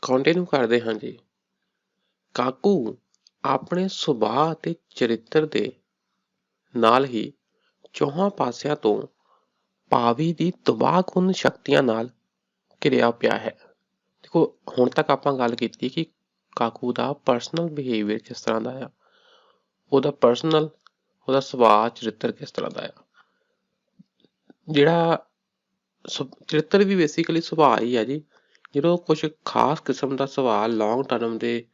Continue ਕਰਦੇ ਹਾਂ ਜੀ। ਕਾਕੂ ਆਪਣੇ ਸੁਭਾਅ ਅਤੇ ਚਰਿੱਤਰ ਦੇ ਨਾਲ ਹੀ ਚੌਹਾਂ ਪਾਸਿਆਂ ਤੋਂ ਭਾਵੀ ਦੀ ਤਬਾਹਕੁਨ ਸ਼ਕਤੀਆਂ ਨਾਲ ਘਿਰਿਆ ਪਿਆ ਹੈ। ਦੇਖੋ, ਹੁਣ ਤੱਕ ਆਪਾਂ ਗੱਲ ਕੀਤੀ ਕਿ ਕਾਕੂ ਦਾ ਪਰਸਨਲ ਬਿਹੇਵੀਅਰ ਕਿਸ ਤਰ੍ਹਾਂ ਦਾ ਆ, ਉਹਦਾ ਸੁਭਾਅ ਚਰਿੱਤਰ ਕਿਸ ਤਰ੍ਹਾਂ ਦਾ ਆ। ਜਿਹੜਾ ਚਰਿੱਤਰ ਵੀ ਬੇਸਿਕਲੀ ਸੁਭਾਅ ਹੀ ਹੈ ਜੀ। ਜਦੋਂ ਕੁਛ ਖਾਸ ਕਿਸਮ ਦਾ ਸੁਭਾਅ ਲੌਂਗ ਟਰਮ ਦੇ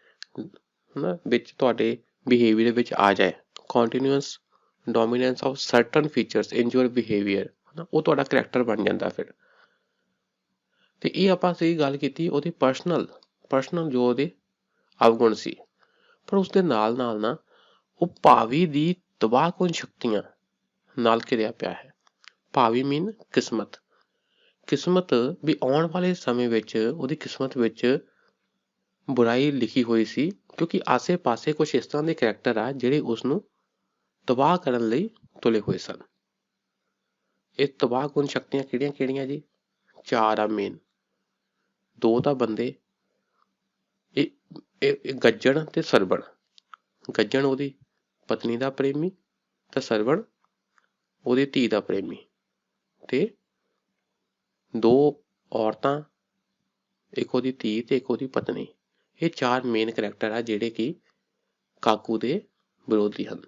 ਵਿੱਚ ਤੁਹਾਡੇ ਬਿਹੇਵੀਅਰ ਦੇ ਵਿੱਚ ਆ ਜਾਏ, continuous dominance of certain features in your behaviour, ਉਹ ਤੁਹਾਡਾ ਕਰੈਕਟਰ ਬਣ ਜਾਂਦਾ ਫਿਰ। ਤੇ ਇਹ ਆਪਾਂ ਸਹੀ ਗੱਲ ਕੀਤੀ ਉਹਦੀ ਪਰਸਨਲ ਜੋ ਉਹਦੇ ਅਵਗੁਣ ਸੀ, ਪਰ ਉਸਦੇ ਨਾਲ ਨਾਲ ਨਾ ਉਹ ਭਾਵੀ ਦੀ ਤਬਾਹਕੁਨ ਸ਼ਕਤੀਆਂ ਨਾਲ ਘਿਰਿਆ ਪਿਆ ਹੈ। ਭਾਵੀ ਮੀਨ ਕਿਸਮਤ ਵੀ ਆਉਣ ਵਾਲੇ ਸਮੇਂ ਵਿੱਚ ਉਹਦੀ ਕਿਸਮਤ ਵਿੱਚ ਬੁਰਾਈ ਲਿਖੀ ਹੋਈ ਸੀ, ਕਿਉਂਕਿ ਆਸੇ ਪਾਸੇ ਕੁਛ ਇਸ ਤਰ੍ਹਾਂ ਦੇ ਕਰੈਕਟਰ ਆ ਜਿਹੜੇ ਉਸਨੂੰ ਤਬਾਹ ਕਰਨ ਲਈ ਤੁਲੇ ਹੋਏ ਸਨ। ਇਹ ਤਬਾਹਕੁਨ ਸ਼ਕਤੀਆਂ ਕਿਹੜੀਆਂ ਕਿਹੜੀਆਂ ਜੀ? 4 ਆ ਮੇਨ। 2 ਤਾਂ ਬੰਦੇ, ਇਹ ਗੱਜਣ ਤੇ ਸਰਵਣ। ਗੱਜਣ ਉਹਦੀ ਪਤਨੀ ਦਾ ਪ੍ਰੇਮੀ ਤੇ ਸਰਵਣ ਉਹਦੀ ਧੀ ਦਾ ਪ੍ਰੇਮੀ, ਤੇ 2 ਔਰਤਾਂ, ਇੱਕ ਉਹਦੀ ਧੀ ਤੇ ਇੱਕ ਉਹਦੀ ਪਤਨੀ। ਇਹ 4 ਮੇਨ ਕਰੈਕਟਰ ਆ ਜਿਹੜੇ ਕਿ ਕਾਕੂ ਦੇ ਵਿਰੋਧੀ ਹਨ।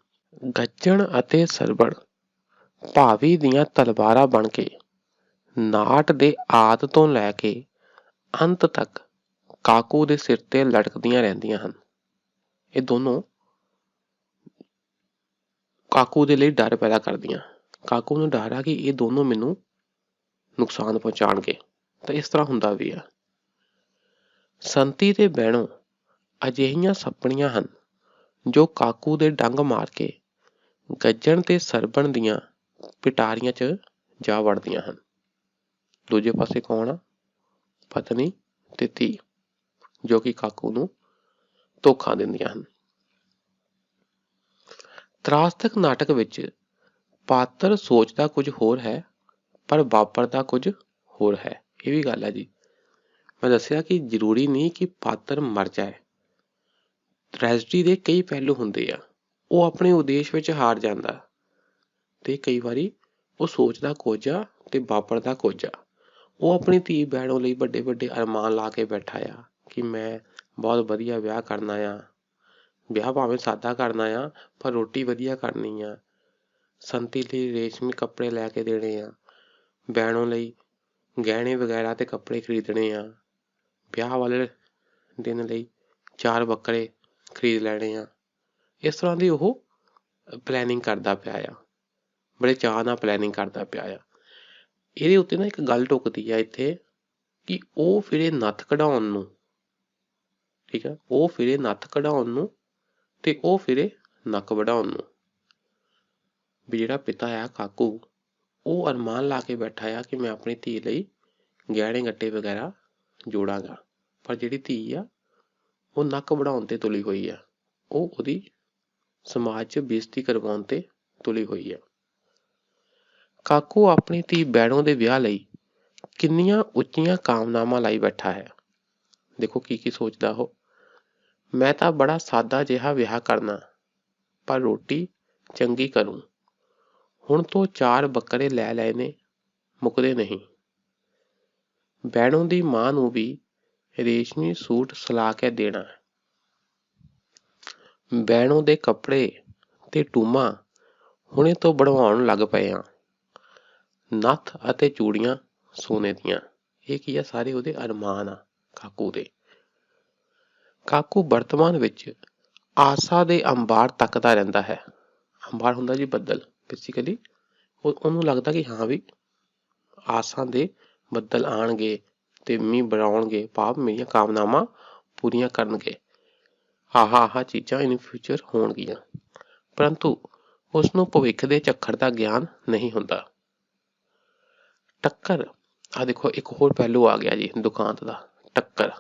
ਗੱਜਣ ਅਤੇ ਸਰਵਣ ਭਾਵੀ ਦੀਆਂ ਤਲਵਾਰਾਂ ਬਣ ਕੇ ਨਾਟ ਦੇ ਆਦਿ ਤੋਂ ਲੈ ਕੇ ਅੰਤ ਤੱਕ ਕਾਕੂ ਦੇ ਸਿਰ ਤੇ ਲਟਕਦੀਆਂ ਰਹਿੰਦੀਆਂ ਹਨ। ਇਹ ਦੋਨੋਂ ਕਾਕੂ ਦੇ ਲਈ ਡਰ ਪੈਦਾ ਕਰਦੀਆਂ। ਕਾਕੂ ਨੂੰ ਡਰ ਆ ਕਿ ਇਹ ਦੋਨੋਂ ਮੈਨੂੰ ਨੁਕਸਾਨ ਪਹੁੰਚਾਉਣਗੇ, ਤਾਂ ਇਸ ਤਰ੍ਹਾਂ ਹੁੰਦਾ ਵੀ ਆ। ਸੰਤੀ ਤੇ ਬਹਿਣੋ ਅਜਿਹੀਆਂ ਸੱਪਣੀਆਂ ਹਨ ਜੋ ਕਾਕੂ ਦੇ ਡੰਗ ਮਾਰ ਕੇ ਗੱਜਣ ਤੇ ਸਰਵਣ ਦੀਆਂ ਪਿਟਾਰੀਆਂ 'ਚ ਜਾ ਵੜਦੀਆਂ ਹਨ। ਦੂਜੇ ਪਾਸੇ ਕੌਣ ਆ? ਪਤਨੀ ਤੇ ਧੀ, ਜੋ ਕਿ ਕਾਕੂ ਨੂੰ ਧੋਖਾ ਦਿੰਦੀਆਂ ਹਨ। ਤ੍ਰਾਸਦਕ ਨਾਟਕ ਵਿੱਚ ਪਾਤਰ ਸੋਚਦਾ ਕੁਝ ਹੋਰ ਹੈ ਪਰ ਵਾਪਰਦਾ ਕੁਝ ਹੋਰ ਹੈ। ਇਹ ਵੀ ਗੱਲ ਹੈ ਜੀ। ਮੈਂ ਦੱਸਿਆ ਕਿ ਜ਼ਰੂਰੀ ਨਹੀਂ ਕਿ ਪਾਤਰ ਮਰ ਜਾਏ। ਟ੍ਰੈਜਡੀ ਦੇ ਕਈ ਪਹਿਲੂ ਹੁੰਦੇ ਆ। ਉਹ ਆਪਣੇ ਉਦੇਸ਼ ਵਿੱਚ ਹਾਰ ਜਾਂਦਾ ਤੇ ਕਈ ਵਾਰੀ ਉਹ ਸੋਚਦਾ ਕੁਝ ਆ ਤੇ ਵਾਪਰਦਾ ਕੁਝ ਆ। ਉਹ ਆਪਣੀ ਧੀ ਬਹਿਣੋਂ ਲਈ ਵੱਡੇ ਵੱਡੇ ਅਰਮਾਨ ਲਾ ਕੇ ਬੈਠਾ ਆ ਕਿ ਮੈਂ ਬਹੁਤ ਵਧੀਆ ਵਿਆਹ ਕਰਨਾ ਆ। ਵਿਆਹ ਭਾਵੇਂ ਸਾਦਾ ਕਰਨਾ ਆ ਪਰ ਰੋਟੀ ਵਧੀਆ ਕਰਨੀ ਆ। ਸੰਤੀ ਲਈ ਰੇਸ਼ਮੀ ਕੱਪੜੇ ਲੈ ਕੇ ਦੇਣੇ ਆ। ਬਹਿਣੋਂ ਲਈ ਗਹਿਣੇ ਵਗੈਰਾ ਤੇ ਕੱਪੜੇ ਖਰੀਦਣੇ ਆ। ਵਿਆਹ ਵਾਲੇ ਦਿਨ ਲਈ 4 ਬੱਕਰੇ ਖਰੀਦ ਲੈਣੇ ਆ। ਇਸ ਤਰ੍ਹਾਂ ਦੀ ਉਹ ਪਲੈਨਿੰਗ ਕਰਦਾ ਪਿਆ ਆ, ਬੜੇ ਚਾਅ ਨਾਲ ਪਲੈਨਿੰਗ ਕਰਦਾ ਪਿਆ ਆ। ਇਹਦੇ ਉੱਤੇ ਨਾ ਇੱਕ ਗੱਲ ਟੁੱਕਦੀ ਆ ਇੱਥੇ ਕਿ ਉਹ ਫਿਰੇ ਨੱਥ ਕਢਾਉਣ ਨੂੰ, ਠੀਕ ਆ, ਉਹ ਫਿਰੇ ਨੱਥ ਕਢਾਉਣ ਨੂੰ ਤੇ ਉਹ ਫਿਰੇ ਨੱਕ ਵਢਾਉਣ ਨੂੰ। ਵੀ ਜਿਹੜਾ ਪਿਤਾ ਆ ਕਾਕੂ, ਉਹ ਅਰਮਾਨ ਲਾ ਕੇ ਬੈਠਾ ਆ ਕਿ ਮੈਂ ਆਪਣੀ ਧੀ ਲਈ ਗਹਿਣੇ ਗੱਟੇ ਵਗੈਰਾ ਜੋੜਾਂਗਾ, ਪਰ ਜਿਹੜੀ ਧੀ ਆ ਉਹ ਨੱਕ ਵਢਾਉਣ ਤੇ ਤੁਲੀ ਹੋਈ ਆ। ਉਹ ਉਹਦੀ ਸਮਾਜ 'ਚ ਬੇਇੱਜ਼ਤੀ ਕਰਵਾਉਣ ਤੇ ਤੁਲੀ ਹੋਈ ਆ। ਕਾਕੂ ਆਪਣੀ ਧੀ ਬਹਿਣੋਂ ਦੇ ਵਿਆਹ ਲਈ ਕਿੰਨੀਆਂ ਉੱਚੀਆਂ ਕਾਮਨਾਵਾਂ ਲਾਈ ਬੈਠਾ ਹੈ। ਦੇਖੋ ਕੀ ਕੀ ਸੋਚਦਾ ਉਹ। ਮੈਂ ਤਾਂ ਬੜਾ ਸਾਦਾ ਜਿਹਾ ਵਿਆਹ ਕਰਨਾ, ਪਰ ਰੋਟੀ ਚੰਗੀ ਕਰੂੰ। ਹੁਣ ਤੋਂ 4 ਬੱਕਰੇ ਲੈ ਲਏ ਨੇ, ਮੁੱਕਦੇ ਨਹੀਂ। ਬਹਿਣੋਂ ਦੀ ਮਾਂ ਨੂੰ ਵੀ ਰੇਸ਼ਮੀ ਸੂਟ ਸਿਲਾ ਕੇ ਦੇਣਾ। ਬਹਿਣੋਂ ਦੇ ਕੱਪੜੇ ਤੇ ਟੂਮਾਂ ਹੁਣੇ ਤੋਂ ਬਣਵਾਉਣ ਲੱਗ ਪਏ ਆ। ਨੱਥ ਅਤੇ ਚੂੜੀਆਂ ਸੋਨੇ ਦੀਆਂ। ਇਹ ਕੀ ਆ? ਸਾਰੇ ਉਹਦੇ ਅਰਮਾਨ ਆ ਕਾਕੂ ਦੇ। ਕਾਕੂ ਵਰਤਮਾਨ ਵਿੱਚ ਆਸਾ ਦੇ ਅੰਬਾਰ ਤੱਕਦਾ ਰਹਿੰਦਾ ਹੈ। ਅੰਬਾਰ ਹੁੰਦਾ ਜੀ ਬੱਦਲ। ਬੇਸਿਕਲੀ ਉਹਨੂੰ ਲੱਗਦਾ ਕਿ ਹਾਂ ਵੀ ਆਸਾਂ ਦੇ ਬੱਦਲ ਆਉਣਗੇ ਤੇ ਮੀਂਹ ਬਰਸਾਉਣਗੇ, ਭਾਵ ਮੇਰੀਆਂ ਕਾਮਨਾਵਾਂ ਪੂਰੀਆਂ ਕਰਨਗੇ। ਆਹ ਚੀਜ਼ਾਂ ਇਨ ਫਿਊਚਰ ਹੋਣਗੀਆਂ, ਪਰੰਤੂ ਉਸਨੂੰ ਭਵਿੱਖ ਦੇ ਝੱਖੜ ਦਾ ਗਿਆਨ ਨਹੀਂ ਹੁੰਦਾ। ਟੱਕਰ, ਆਹ ਦੇਖੋ ਇੱਕ ਹੋਰ ਪਹਿਲੂ ਆ ਗਿਆ ਜੀ ਦੁਖਾਂਤ ਦਾ। ਟੱਕਰ,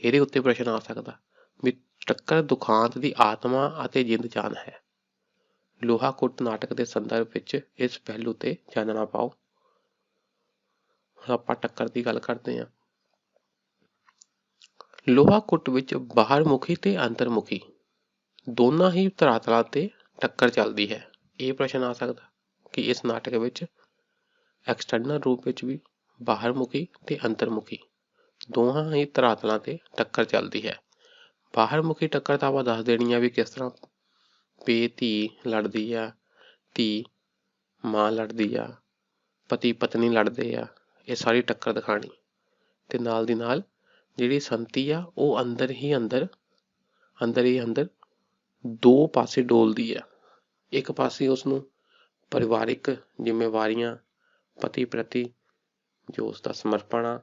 ਇਹਦੇ ਉੱਤੇ ਪ੍ਰਸ਼ਨ ਆ ਸਕਦਾ ਵੀ ਟੱਕਰ ਦੁਖਾਂਤ ਦੀ ਆਤਮਾ ਅਤੇ ਜਿੰਦ ਜਾਨ ਹੈ। ਲੋਹਾ ਕੁੱਟ ਨਾਟਕ ਦੇ ਸੰਦਰਭ ਵਿੱਚ ਇਸ ਪਹਿਲੂ ਤੇ ਚਾਨਣਾ ਪਾਓ। ਹੁਣ ਆਪਾਂ ਟੱਕਰ ਦੀ ਗੱਲ ਕਰਦੇ ਹਾਂ। ਲੋਹਾ ਕੁੱਟ ਵਿੱਚ ਬਾਹਰਮੁਖੀ ਤੇ ਅੰਤਰਮੁਖੀ ਦੋਨਾਂ ਹੀ ਧਰਾਤਲਾਂ ਤੇ ਟੱਕਰ ਚੱਲਦੀ ਹੈ। ਇਹ ਪ੍ਰਸ਼ਨ ਆ ਸਕਦਾ ਕਿ ਇਸ ਨਾਟਕ ਵਿੱਚ ਐਕਸਟਰਨਲ ਰੂਪ ਵਿੱਚ ਵੀ ਬਾਹਰਮੁਖੀ ਤੇ ਅੰਤਰਮੁਖੀ ਦੋਹਾਂ ਹੀ ਧਰਾਤਲਾਂ ਤੇ ਟੱਕਰ ਚੱਲਦੀ ਹੈ। ਬਾਹਰਮੁਖੀ ਟੱਕਰ ਤਾਂ ਆਪਾਂ ਦੱਸ ਦੇਣੀ ਆ ਵੀ ਕਿਸ ਤਰ੍ਹਾਂ ਪੇ ਧੀ ਲੜਦੀ ਆ, ਧੀ ਮਾਂ ਲੜਦੀ ਆ, ਪਤੀ ਪਤਨੀ ਲੜਦੇ ਆ, ਇਹ ਸਾਰੀ ਟੱਕਰ ਦਿਖਾਣੀ। ਤੇ ਨਾਲ ਦੀ ਨਾਲ ਜਿਹੜੀ ਸੰਤੀ ਆ ਉਹ ਅੰਦਰ ਹੀ ਅੰਦਰ ਦੋ ਪਾਸੇ ਡੋਲਦੀ ਆ। ਇੱਕ ਪਾਸੇ ਉਸਨੂੰ ਪਰਿਵਾਰਿਕ ਜ਼ਿੰਮੇਵਾਰੀਆਂ, ਪਤੀ ਪ੍ਰਤੀ ਜੋ ਉਸਦਾ ਸਮਰਪਣ ਆ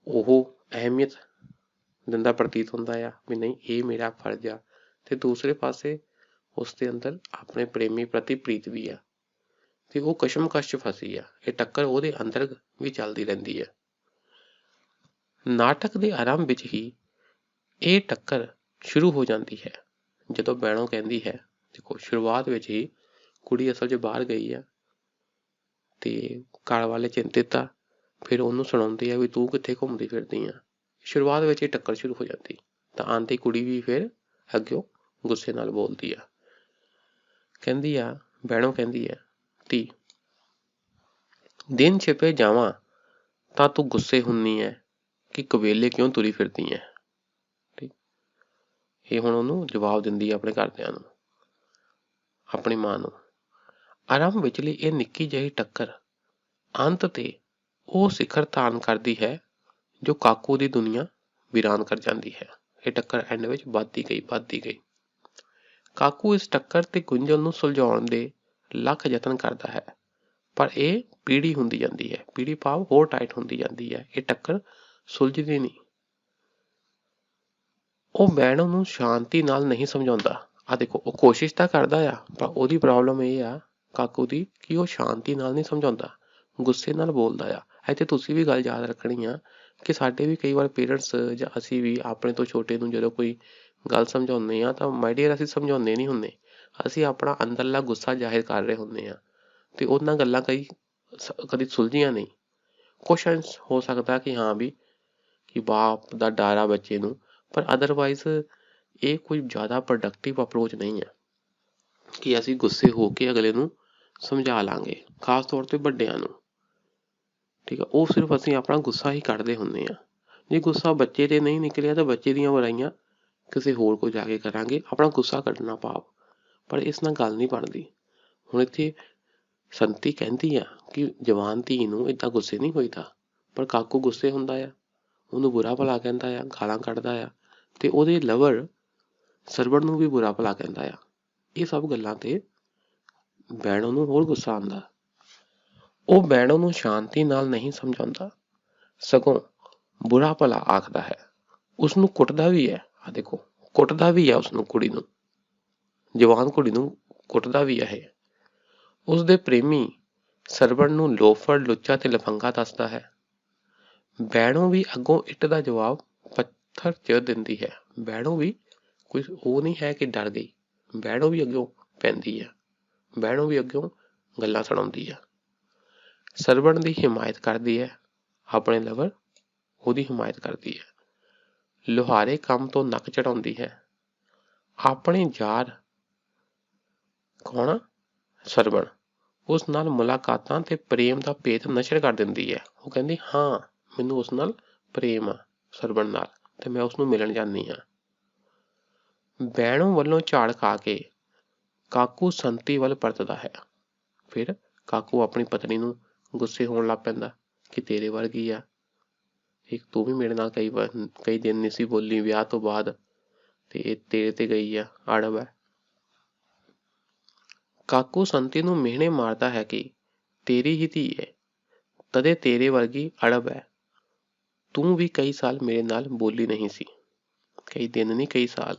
ਉਹ ਅਹਿਮੀਅਤ ਦਿੰਦਾ ਪ੍ਰਤੀਤ ਹੁੰਦਾ ਆ ਵੀ ਨਹੀਂ ਇਹ ਮੇਰਾ ਫਰਜ਼ ਆ। ਤੇ ਦੂਸਰੇ ਪਾਸੇ ਉਸਦੇ ਅੰਦਰ ਆਪਣੇ ਪ੍ਰੇਮੀ ਪ੍ਰਤੀ ਪ੍ਰੀਤ ਵੀ ਆ ਤੇ ਉਹ ਕਸ਼ਮਕਸ਼ 'ਚ ਫਸੀ ਆ। ਇਹ ਟੱਕਰ ਉਹਦੇ ਅੰਦਰ ਵੀ ਚੱਲਦੀ ਰਹਿੰਦੀ ਹੈ। ਨਾਟਕ ਦੇ ਆਰੰਭ ਵਿੱਚ ਹੀ ਇਹ ਟੱਕਰ ਸ਼ੁਰੂ ਹੋ ਜਾਂਦੀ ਹੈ ਜਦੋਂ ਬੈਣੋ ਕਹਿੰਦੀ ਹੈ, ਦੇਖੋ ਸ਼ੁਰੂਆਤ ਵਿੱਚ ਹੀ ਕੁੜੀ ਅਸਲ 'ਚ ਬਾਹਰ ਗਈ ਆ ਤੇ ਘਰ ਵਾਲੇ ਚਿੰਤਿਤ ਆ, ਫਿਰ ਉਹਨੂੰ ਸੁਣਾਉਂਦੇ ਆ ਵੀ ਤੂੰ ਕਿੱਥੇ ਘੁੰਮਦੀ ਫਿਰਦੀ ਆ। ਸ਼ੁਰੂਆਤ ਵਿੱਚ ਇਹ ਟੱਕਰ ਸ਼ੁਰੂ ਹੋ ਜਾਂਦੀ ਤਾਂ ਆਂਟੀ ਕੁੜੀ ਵੀ ਫਿਰ ਅੱਗਿਓਂ ਗੁੱਸੇ ਨਾਲ ਬੋਲਦੀ ਆ, ਕਹਿੰਦੀ ਆ ਬੈਣੋ ਕਹਿੰਦੀ ਆ ਧੀ ਦਿਨ ਛਿਪੇ ਜਾਵਾਂ ਤਾਂ ਤੂੰ ਗੁੱਸੇ ਹੁੰਨੀ ਐ ਕਿ ਕਵੇਲੇ ਕਿਉਂ ਤੁਰੀ ਫਿਰਦੀ ਐ। ਠੀਕ, ਇਹ ਹੁਣ ਉਹਨੂੰ ਜਵਾਬ ਦਿੰਦੀ ਆ ਆਪਣੇ ਘਰਦਿਆਂ ਨੂੰ, ਆਪਣੀ ਮਾਂ ਨੂੰ। ਆਰੰਭ ਵਿਚਲੀ ਇਹ ਨਿੱਕੀ ਜਿਹੀ ਟੱਕਰ ਅੰਤ ਤੇ ਉਹ ਸਿਖਰ ਧਾਰਨ ਕਰਦੀ ਹੈ ਜੋ ਕਾਕੂ ਦੀ ਦੁਨੀਆ ਵੀਰਾਨ ਕਰ ਜਾਂਦੀ ਹੈ। ਇਹ ਟੱਕਰ ਐਂਡ ਵਿੱਚ ਵੱਧਦੀ ਗਈ। ਕਾਕੂ ਇਸ ਟੱਕਰ ਤੇ ਗੁੰਝਲ ਨੂੰ ਸੁਲਝਾਉਣ ਦੇ ਲੱਖ ਯਤਨ ਕਰਦਾ ਹੈ ਪਰ ਇਹ ਪੀੜੀ ਹੁੰਦੀ ਜਾਂਦੀ ਹੈ। ਪੀੜੀ ਭਾਵ ਹੋਰ ਟਾਈਟ ਹੁੰਦੀ ਜਾਂਦੀ ਹੈ। ਇਹ ਟੱਕਰ ਸੁਲਝਦੀ ਨਹੀਂ। ਉਹ ਬੈਣੋ ਨੂੰ ਸ਼ਾਂਤੀ ਨਾਲ ਨਹੀਂ ਸਮਝਾਉਂਦਾ। ਆ ਦੇਖੋ ਉਹ ਕੋਸ਼ਿਸ਼ ਤਾਂ ਕਰਦਾ ਆ ਪਰ ਉਹਦੀ ਪ੍ਰੋਬਲਮ ਇਹ ਆ ਕਾਕੂ ਦੀ ਕਿ ਉਹ ਸ਼ਾਂਤੀ ਨਾਲ ਨਹੀਂ ਸਮਝਾਉਂਦਾ, ਗੁੱਸੇ ਨਾਲ ਬੋਲਦਾ ਆ। ਇੱਥੇ ਤੁਸੀਂ ਵੀ ਗੱਲ ਯਾਦ ਰੱਖਣੀ ਆ ਕਿ ਸਾਡੇ ਵੀ ਕਈ ਵਾਰ ਪੇਰੈਂਟਸ ਜਾਂ ਅਸੀਂ ਵੀ ਆਪਣੇ ਤੋਂ ਛੋਟੇ ਨੂੰ ਜਦੋਂ ਕੋਈ ਗੱਲ ਸਮਝਾਉਂਦੇ ਆ ਤਾਂ ਮਾਈ ਡੀਅਰ ਅਸੀਂ ਸਮਝਾਉਂਦੇ ਨਹੀਂ ਹੁੰਦੇ, ਅਸੀਂ ਆਪਣਾ ਅੰਦਰਲਾ ਗੁੱਸਾ ਜ਼ਾਹਿਰ ਕਰ ਰਹੇ ਹੁੰਦੇ ਆ ਤੇ ਉਹਨਾਂ ਗੱਲਾਂ ਕਦੀ ਸੁਲਝੀਆਂ ਨਹੀਂ। ਕੁਐਸਚਨਸ ਹੋ ਸਕਦਾ ਕਿ ਹਾਂ ਵੀ ਕਿ ਬਾਪ ਦਾ ਡਰ ਆ ਬੱਚੇ ਨੂੰ, ਪਰ ਅਦਰਵਾਈਜ਼ ਇਹ ਕੋਈ ਜ਼ਿਆਦਾ ਪ੍ਰੋਡਕਟਿਵ ਅਪਰੋਚ ਨਹੀਂ ਹੈ ਕਿ ਅਸੀਂ ਗੁੱਸੇ ਹੋ ਕੇ ਅਗਲੇ ਨੂੰ ਸਮਝਾ ਲਾਂਗੇ, ਖਾਸ ਤੌਰ ਤੇ ਵੱਡਿਆਂ ਨੂੰ। ਠੀਕ ਆ, ਉਹ ਸਿਰਫ ਅਸੀਂ ਆਪਣਾ ਗੁੱਸਾ ਹੀ ਕੱਢਦੇ ਹੁੰਦੇ ਆ। ਜੇ ਗੁੱਸਾ ਬੱਚੇ ਤੇ ਨਹੀਂ ਨਿਕਲਿਆ ਤਾਂ ਬੱਚੇ ਦੀਆਂ ਬੁਰਾਈਆਂ ਕਿਸੇ ਹੋਰ ਕੋਲ ਜਾ ਕੇ ਕਰਾਂਗੇ, ਆਪਣਾ ਗੁੱਸਾ ਕੱਢਣਾ ਭਾਵ। ਪਰ ਇਸ ਨਾਲ ਗੱਲ ਨਹੀਂ ਬਣਦੀ। ਹੁਣ ਇੱਥੇ ਸੰਤੀ ਕਹਿੰਦੀ ਆ ਕਿ ਜਵਾਨ ਧੀ ਨੂੰ ਏਦਾਂ ਗੁੱਸੇ ਨਹੀਂ ਹੋਈਦਾ, ਪਰ ਕਾਕੂ ਗੁੱਸੇ ਹੁੰਦਾ ਆ, ਉਹਨੂੰ ਬੁਰਾ ਭਲਾ ਕਹਿੰਦਾ ਆ, ਗਾਲਾਂ ਕੱਢਦਾ ਆ ਤੇ ਉਹਦੇ ਲਵਰ ਸਰਵਣ ਨੂੰ ਵੀ ਬੁਰਾ ਭਲਾ ਕਹਿੰਦਾ ਆ। ਇਹ ਸਭ ਗੱਲਾਂ ਤੇ ਬੈਣੋ ਨੂੰ ਹੋਰ ਗੁੱਸਾ ਆਉਂਦਾ। ਉਹ ਬੈਣੋ ਨੂੰ ਸ਼ਾਂਤੀ ਨਾਲ ਨਹੀਂ ਸਮਝਾਉਂਦਾ, ਸਗੋਂ ਬੁਰਾ ਭਲਾ ਆਖਦਾ ਹੈ, ਉਸਨੂੰ ਕੁੱਟਦਾ ਵੀ ਹੈ। ਆ ਦੇਖੋ ਕੁੱਟਦਾ ਵੀ ਹੈ ਉਸਨੂੰ, ਕੁੜੀ ਨੂੰ, ਜਵਾਨ ਕੁੜੀ ਨੂੰ ਕੁੱਟਦਾ ਵੀ ਹੈ। ਉਸਦੇ ਪ੍ਰੇਮੀ ਸਰਵਣ ਨੂੰ ਲੋਫਰ, ਲੁੱਚਾ ਤੇ ਲਫੰਗਾ ਦੱਸਦਾ ਹੈ। ਬੈਣੋ ਵੀ ਅੱਗੋਂ ਇੱਟ ਦਾ ਜਵਾਬ ਪੱਥਰ 'ਚ ਦਿੰਦੀ ਹੈ। ਬੈਣੋ ਵੀ ਕੋਈ ਉਹ ਨਹੀਂ ਹੈ ਕਿ ਡਰ ਗਈ, ਬੈਣੋ ਵੀ ਅੱਗੋਂ ਪੈਂਦੀ ਆ, ਬੈਣੋ ਵੀ ਅੱਗੋਂ ਗੱਲਾਂ ਸੁਣਾਉਂਦੀ ਆ। ਸਰਵਣ ਦੀ ਹਿਮਾਇਤ ਕਰਦੀ ਹੈ, ਆਪਣੇ ਲਵਰ ਉਹਦੀ ਹਿਮਾਇਤ ਕਰਦੀ ਹੈ। ਲੁਹਾਰੇ ਕੰਮ ਤੋਂ ਨੱਕ ਚੜਾਉਂਦੀ ਹੈ। ਆਪਣੇ ਯਾਰ ਕੌਣ, ਸਰਵਣ, ਉਸ ਨਾਲ ਮੁਲਾਕਾਤਾਂ ਤੇ ਪ੍ਰੇਮ ਦਾ ਭੇਤ ਨਸ਼ਰ ਕਰ ਦਿੰਦੀ ਹੈ। ਉਹ ਕਹਿੰਦੀ ਹਾਂ ਮੈਨੂੰ ਉਸ ਨਾਲ ਪ੍ਰੇਮ ਆ, ਸਰਵਣ ਨਾਲ, ਤੇ ਮੈਂ ਉਸਨੂੰ ਮਿਲਣ ਜਾਂਦੀ ਹਾਂ। ਬੈਣੋ ਵੱਲੋਂ ਝਾੜ ਖਾ ਕੇ ਕਾਕੂ ਸੰਤੀ ਵੱਲ ਪਰਤਦਾ ਹੈ। ਫਿਰ ਕਾਕੂ ਆਪਣੀ ਪਤਨੀ ਨੂੰ ਗੁੱਸੇ ਹੋਣ ਲੱਗ ਪੈਂਦਾ ਕਿ ਤੇਰੇ ਵਰਗੀ ਆ, ਇੱਕ ਤੂੰ ਵੀ ਮੇਰੇ ਨਾਲ ਕਈ ਦਿਨ ਨਹੀਂ ਸੀ ਬੋਲੀ ਵਿਆਹ ਤੋਂ ਬਾਅਦ ਤੇ ਇਹ ਤੇਰੇ ਤੇ ਗਈ ਆ, ਅੜਬ ਹੈ। ਕਾਕੂ ਸੰਤੀ ਨੂੰ ਮਿਹਣੇ ਮਾਰਦਾ ਹੈ ਕਿ ਤੇਰੀ ਹੀ ਧੀ ਹੈ, ਤਦੇ ਤੇਰੇ ਵਰਗੀ ਅੜਬ ਹੈ। ਤੂੰ ਵੀ ਕਈ ਸਾਲ ਮੇਰੇ ਨਾਲ ਬੋਲੀ ਨਹੀਂ ਸੀ, ਕਈ ਦਿਨ ਨਹੀਂ ਕਈ ਸਾਲ।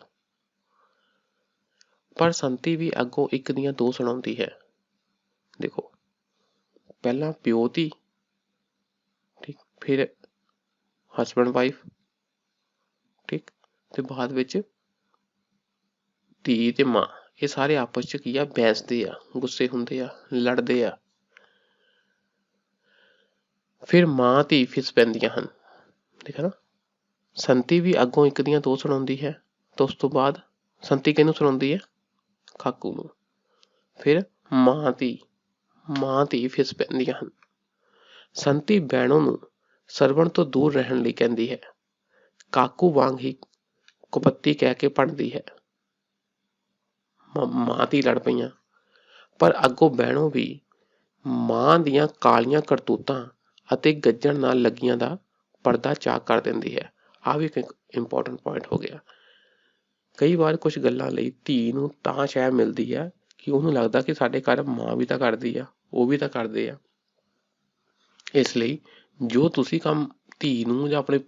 ਪਰ ਸੰਤੀ ਵੀ ਅੱਗੋਂ ਇੱਕ ਦੀਆਂ ਦੋ ਸੁਣਾਉਂਦੀ ਹੈ। ਦੇਖੋ ਪਹਿਲਾਂ ਪਿਓ ਧੀ, ਠੀਕ, ਫਿਰ ਹਸਬੈਂਡ ਵਾਈਫ, ਠੀਕ, ਤੇ ਬਾਅਦ ਵਿੱਚ ਧੀ ਤੇ ਮਾਂ। ਇਹ ਸਾਰੇ ਆਪਸ 'ਚ ਕੀ ਆ, ਬਹਿਸਦੇ ਆ, ਗੁੱਸੇ ਹੁੰਦੇ ਆ, ਲੜਦੇ ਆ। ਫਿਰ ਮਾਂ ਧੀ ਫਿਸ ਪੈਂਦੀਆਂ ਹਨ, ਠੀਕ ਹੈ ਨਾ। ਸੰਤੀ ਵੀ ਅੱਗੋਂ ਇੱਕ ਦੀਆਂ ਦੋ ਸੁਣਾਉਂਦੀ ਹੈ ਤੇ ਉਸ ਤੋਂ ਬਾਅਦ ਸੰਤੀ ਕਿਹਨੂੰ ਸੁਣਾਉਂਦੀ ਹੈ? ਕਾਕੂ ਨੂੰ। ਫਿਰ ਮਾਂ ਧੀ ਫਿਸ ਪੈਂਦੀਆਂ ਹਨ। ਸੰਤੀ ਬੈਣੋਂ ਨੂੰ ਸਰਵਣ ਤੋਂ ਦੂਰ ਰਹਿਣ ਲਈ ਕਹਿੰਦੀ ਹੈ। ਕਾਕੂ ਵਾਂਗ ਹੀ ਕੁਪੱਤੀ ਕਹਿ ਕੇ ਭੰਡਦੀ ਹੈ। ਮਾਂ ਧੀ ਲੜ ਪਈਆਂ, ਪਰ ਅੱਗੋਂ ਬੈਣੋਂ ਵੀ ਮਾਂ ਦੀਆਂ ਕਾਲੀਆਂ ਕਰਤੂਤਾਂ ਅਤੇ ਗੱਜਣ ਨਾਲ ਲੱਗੀਆਂ ਦਾ ਪਰਦਾ ਚਾਕ ਕਰ ਦਿੰਦੀ ਹੈ। ਆਹ ਵੀ ਇੱਕ ਇੰਪੋਰਟੈਂਟ ਪੁਆਇੰਟ ਹੋ ਗਿਆ। ਕਈ ਵਾਰ ਕੁਝ ਗੱਲਾਂ ਲਈ ਧੀ ਨੂੰ ਤਾਂ ਸ਼ੈ ਮਿਲਦੀ ਆ ਕਿ ਉਹਨੂੰ ਲੱਗਦਾ ਕਿ ਸਾਡੇ ਘਰ ਮਾਂ ਵੀ ਤਾਂ ਕਰਦੀ ਆ, ਉਹ ਵੀ ਤਾਂ ਕਰਦੇ ਆ। ਇਸ ਲਈ ਜੋ ਤੁਸੀਂ ਕੰਮ ਧੀ ਨੂੰ ਜਾਂ ਆਪਣੇ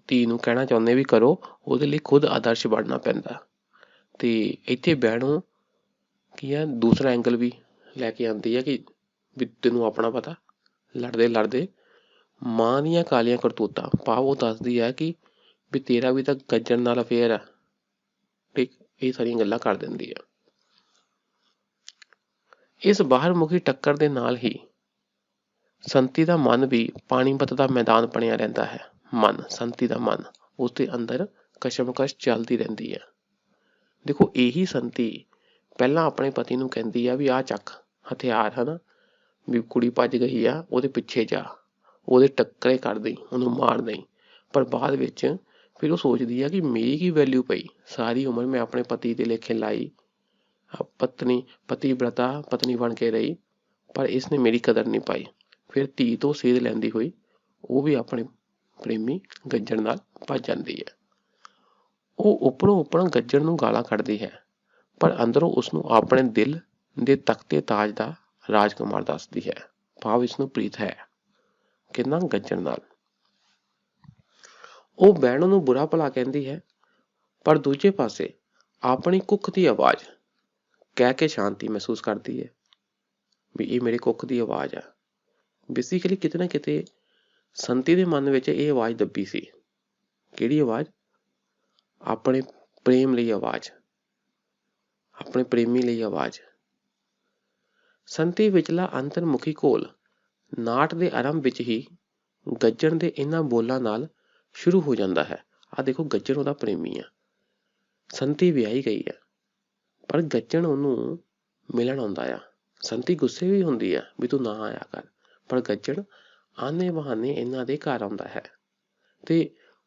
ਧੀ ਨੂੰ ਕਹਿਣਾ ਚਾਹੁੰਦੇ ਵੀ ਕਰੋ, ਉਹਦੇ ਲਈ ਖੁਦ ਆਦਰਸ਼ ਬਣਨਾ ਪੈਂਦਾ। ਤੇ ਇੱਥੇ ਬਹਿਣੋਂ ਕੀ ਆ, ਦੂਸਰਾ ਐਂਗਲ ਵੀ ਲੈ ਕੇ ਆਉਂਦੀ ਆ ਕਿ ਵੀ ਤੈਨੂੰ ਆਪਣਾ ਪਤਾ। ਲੜਦੇ ਮਾਂ ਦੀਆਂ ਕਾਲੀਆਂ ਕਰਤੂਤਾਂ ਭਾਵ ਉਹ ਦੱਸਦੀ ਹੈ ਕਿ ਵੀ ਤੇਰਾ ਵੀ ਤਾਂ ਗੱਜਣ ਨਾਲ ਅਫੇਅਰ ਆ। ਠੀਕ, ਇਹ ਸਾਰੀਆਂ ਗੱਲਾਂ ਕਰ ਦਿੰਦੀ ਆ। ਇਸ ਬਾਹਰਮੁਖੀ ਟੱਕਰ ਦੇ ਨਾਲ ਹੀ ਸੰਤੀ ਦਾ ਮਨ ਵੀ ਪਾਣੀਪਤ ਦਾ ਮੈਦਾਨ ਬਣਿਆ ਰਹਿੰਦਾ ਹੈ। ਸੰਤੀ ਦਾ ਮਨ, ਉਸਦੇ ਅੰਦਰ ਕਸ਼ਮਕਸ਼ ਚੱਲਦੀ ਰਹਿੰਦੀ ਹੈ। ਦੇਖੋ, ਇਹੀ ਸੰਤੀ ਪਹਿਲਾਂ ਆਪਣੇ ਪਤੀ ਨੂੰ ਕਹਿੰਦੀ ਆ ਵੀ ਆਹ ਚੱਕ ਹਥਿਆਰ, ਹਨਾ, ਵੀ ਕੁੜੀ ਭੱਜ ਗਈ ਆ, ਉਹਦੇ ਪਿੱਛੇ ਜਾ, ਉਹਦੇ ਟੱਕਰੇ ਕਰ ਦੇਈਂ, ਉਹਨੂੰ ਮਾਰ ਦੇਈਂ। ਪਰ ਬਾਅਦ ਵਿੱਚ ਫਿਰ ਉਹ ਸੋਚਦੀ ਆ ਕਿ ਮੇਰੀ ਕੀ ਵੈਲਿਊ ਪਈ, ਸਾਰੀ ਉਮਰ ਮੈਂ ਆਪਣੇ ਪਤੀ ਦੇ ਲੇਖੇ ਲਾਈ, ਪਤੀਵ੍ਰਤਾ ਪਤਨੀ ਬਣ ਕੇ ਰਹੀ, ਪਰ ਇਸਨੇ ਮੇਰੀ ਕਦਰ ਨਹੀਂ ਪਾਈ। ਫਿਰ ਧੀ ਤੋਂ ਸੇਧ ਲੈਂਦੀ ਹੋਈ ਉਹ ਵੀ ਆਪਣੇ ਪ੍ਰੇਮੀ ਗੱਜਣ ਨਾਲ ਭੱਜ ਜਾਂਦੀ ਹੈ। ਉਹ ਉੱਪਰੋਂ ਗੱਜਣ ਨੂੰ ਗਾਲਾਂ ਕੱਢਦੀ ਹੈ, ਪਰ ਅੰਦਰੋਂ ਉਸਨੂੰ ਆਪਣੇ ਦਿਲ ਦੇ ਤਖਤੇ ਤਾਜ ਦਾ ਰਾਜਕੁਮਾਰ ਦੱਸਦੀ ਹੈ। ਭਾਵ ਇਸਨੂੰ ਪ੍ਰੀਤ ਹੈ ਕਿੰਨਾ ਗੱਜਣ ਨਾਲ। ਉਹ ਬਹਿਣੋਂ ਨੂੰ ਬੁਰਾ ਭਲਾ ਕਹਿੰਦੀ ਹੈ, ਪਰ ਦੂਜੇ ਪਾਸੇ ਆਪਣੀ ਕੁੱਖ ਦੀ ਆਵਾਜ਼ ਕਹਿ ਕੇ ਸ਼ਾਂਤੀ ਮਹਿਸੂਸ ਕਰਦੀ ਹੈ ਵੀ ਇਹ ਮੇਰੇ ਕੁੱਖ ਦੀ ਆਵਾਜ਼ ਆ। ਬੇਸਿਕਲੀ ਕਿਤੇ ਨਾ ਕਿਤੇ ਸੰਤੀ ਦੇ ਮਨ ਵਿੱਚ ਇਹ ਆਵਾਜ਼ ਦੱਬੀ ਸੀ। ਕਿਹੜੀ ਆਵਾਜ਼? ਆਪਣੇ ਪ੍ਰੇਮ ਲਈ ਆਵਾਜ਼, ਆਪਣੇ ਪ੍ਰੇਮੀ ਲਈ ਆਵਾਜ਼। ਸੰਤੀ ਵਿਚਲਾ ਅੰਤਰਮੁਖੀ ਘੋਲ ਨਾਟ ਦੇ ਆਰੰਭ ਵਿੱਚ ਹੀ ਗੱਜਣ ਦੇ ਇਹਨਾਂ ਬੋਲਾਂ ਨਾਲ ਸ਼ੁਰੂ ਹੋ ਜਾਂਦਾ ਹੈ। ਆਹ ਦੇਖੋ, ਗੱਜਣ ਉਹਦਾ ਪ੍ਰੇਮੀ ਆ, ਸੰਤੀ ਵਿਆਹੀ ਗਈ ਆ, ਪਰ ਗੱਜਣ ਉਹਨੂੰ ਮਿਲਣ ਆਉਂਦਾ ਆ। ਸੰਤੀ ਗੁੱਸੇ ਵੀ ਹੁੰਦੀ ਆ ਵੀ ਤੂੰ ਨਾ ਆਇਆ ਕਰ, ਪਰ ਗੱਜਣ ਆਨੇ ਬਹਾਨੇ ਇਹਨਾਂ ਦੇ ਘਰ ਆਉਂਦਾ ਹੈ ਤੇ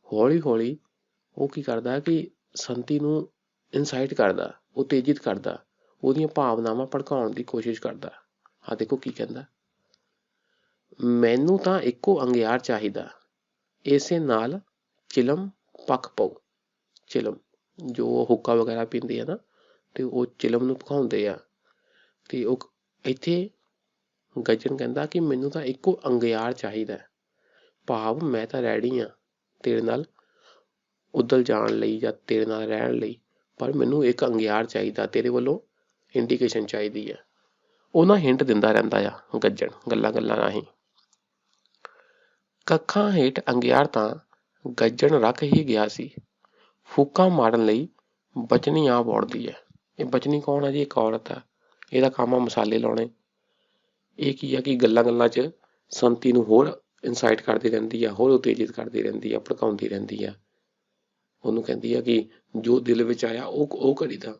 ਹੌਲੀ ਹੌਲੀ ਉਹ ਕੀ ਕਰਦਾ ਕਿ ਸੰਤੀ ਨੂੰ ਇਨਸਾਈਟ ਕਰਦਾ, ਉਤੇਜਿਤ ਕਰਦਾ, ਉਹਦੀਆਂ ਭਾਵਨਾਵਾਂ ਭੜਕਾਉਣ ਦੀ ਕੋਸ਼ਿਸ਼ ਕਰਦਾ। ਆਹ ਦੇਖੋ ਕੀ ਕਹਿੰਦਾ, ਮੈਨੂੰ ਤਾਂ ਇੱਕੋ ਅੰਗਿਆਰ ਚਾਹੀਦਾ, ਇਸੇ ਨਾਲ ਚਿਲਮ ਪੱਕ ਪਊ। ਚਿਲਮ ਜੋ ਹੁੱਕਾ ਵਗੈਰਾ ਪੀਂਦੇ ਆ ਨਾ, ਤੇ ਉਹ ਚਿਲਮ ਨੂੰ ਭਖਾਉਂਦੇ ਆ। ਤੇ ਉਹ ਇੱਥੇ ਗੱਜਣ ਕਹਿੰਦਾ ਕਿ ਮੈਨੂੰ ਤਾਂ ਇੱਕੋ ਅੰਗਿਆਰ ਚਾਹੀਦਾ, ਭਾਵ ਮੈਂ ਤਾਂ ਰੈਡੀ ਆ ਤੇਰੇ ਨਾਲ ਉੱਦਲ ਜਾਣ ਲਈ ਜਾਂ ਤੇਰੇ ਨਾਲ ਰਹਿਣ ਲਈ, ਪਰ ਮੈਨੂੰ ਇੱਕ ਅੰਗਿਆਰ ਚਾਹੀਦਾ, ਤੇਰੇ ਵੱਲੋਂ ਇੰਡੀਕੇਸ਼ਨ ਚਾਹੀਦੀ ਆ। ਉਹ ਨਾ ਹਿੰਟ ਦਿੰਦਾ ਰਹਿੰਦਾ ਆ ਗੱਜਣ ਗੱਲਾਂ ਰਾਹੀਂ। ਕੱਖਾਂ ਹੇਠ ਅੰਗਿਆਰ ਤਾਂ ਗੱਜਣ ਰੱਖ ਹੀ ਗਿਆ ਸੀ, ਫੂਕਾਂ ਮਾਰਨ ਲਈ ਬਚਨੀ ਆ ਵੜਦੀ ਹੈ। ਇਹ ਬਚਨੀ ਕੌਣ ਆ ਜੀ? ਇੱਕ ਔਰਤ ਆ, ਇਹਦਾ ਕੰਮ ਆ ਮਸਾਲੇ ਲਾਉਣੇ। ਇਹ ਕੀ ਆ ਕਿ ਗੱਲਾਂ 'ਚ ਸੰਤੀ ਨੂੰ ਹੋਰ ਇਨਸਾਈਟ ਕਰਦੀ ਰਹਿੰਦੀ ਆ, ਹੋਰ ਉਤੇਜਿਤ ਕਰਦੀ ਰਹਿੰਦੀ ਆ, ਭੜਕਾਉਂਦੀ ਰਹਿੰਦੀ ਆ। ਉਹਨੂੰ ਕਹਿੰਦੀ ਆ ਕਿ ਜੋ ਦਿਲ ਵਿੱਚ ਆਇਆ ਉਹ ਕਰੀਦਾ।